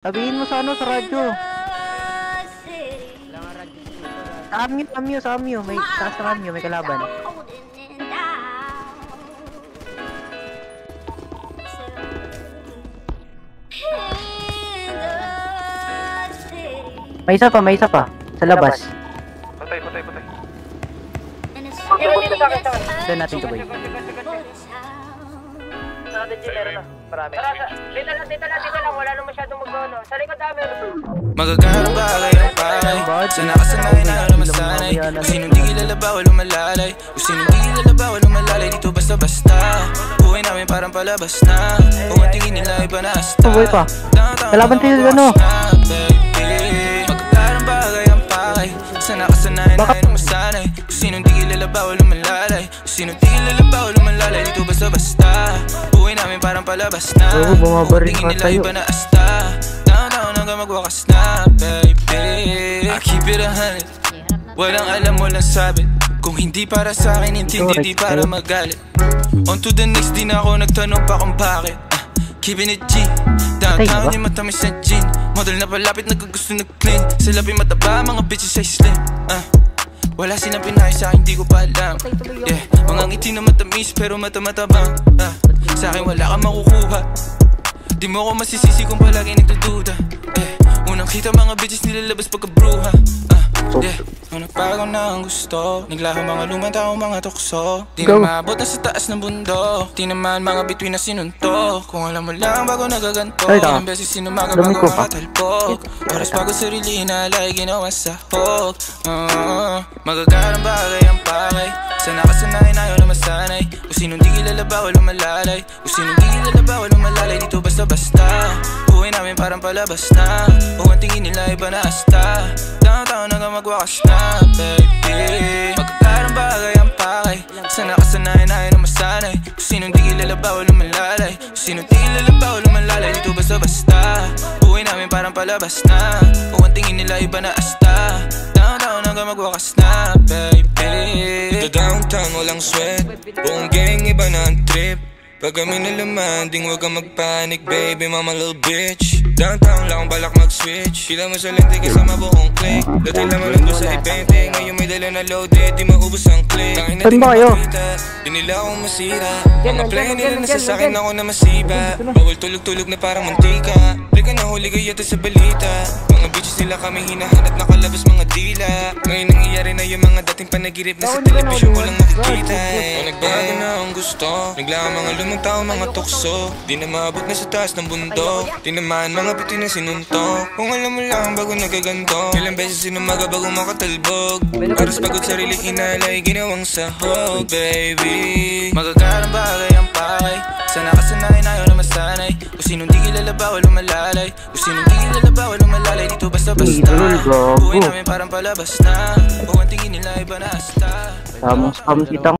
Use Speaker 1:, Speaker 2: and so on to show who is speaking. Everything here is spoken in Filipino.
Speaker 1: Sabihin mo sa ano, sa radyo. Sa amyo. May taas na amyo, may kalaban. May isa pa. Sa labas.
Speaker 2: Patay.
Speaker 1: Doon natin to, boy.
Speaker 3: Marami. Dito lang, wala nang masyadong magnono. Sa likod namin.
Speaker 4: Magagano bagay ang bagay. Sa nakasanayan na lumasanay. Kung sinong di kilala bawal lumalalay. Kung sinong di kilala bawal lumalalay. Dito basta-basta. Buhay namin parang palabas na. Kung ang tingin nila iba na asta.
Speaker 1: Boy pa. Kalaban tayo ano.
Speaker 4: Magagano bagay ang bagay. Sa nakasanayan na lumasanay. Kung sinong di kilala bawal lumalalay. Kung sinong di kilala bawal lumalalay. Dito basta-basta. Buhay namin parang palabas na. Kung tingin nila iba na asta. Down hanggang magwakas na, baby. I keep it 100. Walang alam, walang sabi. Kung hindi para sa akin, hindi para magalit. On to the next, di na ako nagtanong pa kung bakit. Keeping it G. Downtown yung matamis na gin. Model na palapit, nagkagusto na clean. Sa labi mataba, mga bitches ay slim. Wala silang pinay sa akin, di ko pa alam. Yeah, mga ngiti na matamis pero mata-matabang. Sa akin wala kang makukuha. Di mo ako masisisi kung palagi nagdududa. Unang kita mga bitches nilalabas pagkabruha. Nagbago na ang gusto. Naglaho mga lumang tao, mga tukso. Di na maabot na sa taas ng bundok. Di naman mga bituin na sinuntok. Kung alam mo lang bago nagaganto. Ilang beses sinumaga bago makatalpok. Oras bago sarili inalay, ginawa sa hog. Magagarang bagay ang pakay. Sa nakasanayan ayaw na masanay. Kung sinong di kilala bawal lumalalay. Kung sinong di kilala bawal lumalalay. Dito basta-basta. Buhay namin parang palabas na. Kung ang tingin nila iba na asta. Downtown hanggang magwakas na, baby. Magkakarang bagay ang pakay. Sa nakasanayan ayaw na masanay. Kung sinong di kilala bawal lumalalay. Kung sinong di kilala bawal lumalalay. Dito basta-basta. Buhay namin parang palabas na. Kung ang tingin nila iba na asta. Downtown hanggang magwakas na, baby. The downtown walang sweat. Buong gang iba na ang trip. Pag kami nalaman, ding wag kang magpanic, baby, mama little bitch. Downtown lang akong balak mag-switch. Pila mo sa lente kasama buong click. Dati naman lang doon sa ibente. Ngayon may dala na loaded, di maubos ang click. Tangin na di makita, di nila akong masira. Mga play nila nasa sakin ako na masiba. Bawal tulog-tulog na parang mantika. Lika na huli kayo yata sa balita. Mga bitches nila kami hinahanap, nakalabas mga dila. Ngayon nangyayari na yung mga dating panagirip na sa television ko lang nakikita. Kung nagbago na ang gusto, naglaan mga lumang tao, mga tukso. Di na maabot na sa taas ng bundok. Di naman mga bituin na sinuntok. Kung alam mo lang bago nagaganto. Ilang beses sinumaga bago makatalbog. Oras pagod sarili inalay, ginawang sahog, baby. Magagarang bagay ang pakay. Sa nakasanayan ayaw na masanay. Kung sinong di kilala bawal lumalalay. Kung sinong di kilala bawal lumalalay. Dito basta-basta. Buhay namin parang palabas na. Kung ang tingin nila iba na asta.
Speaker 1: Tama,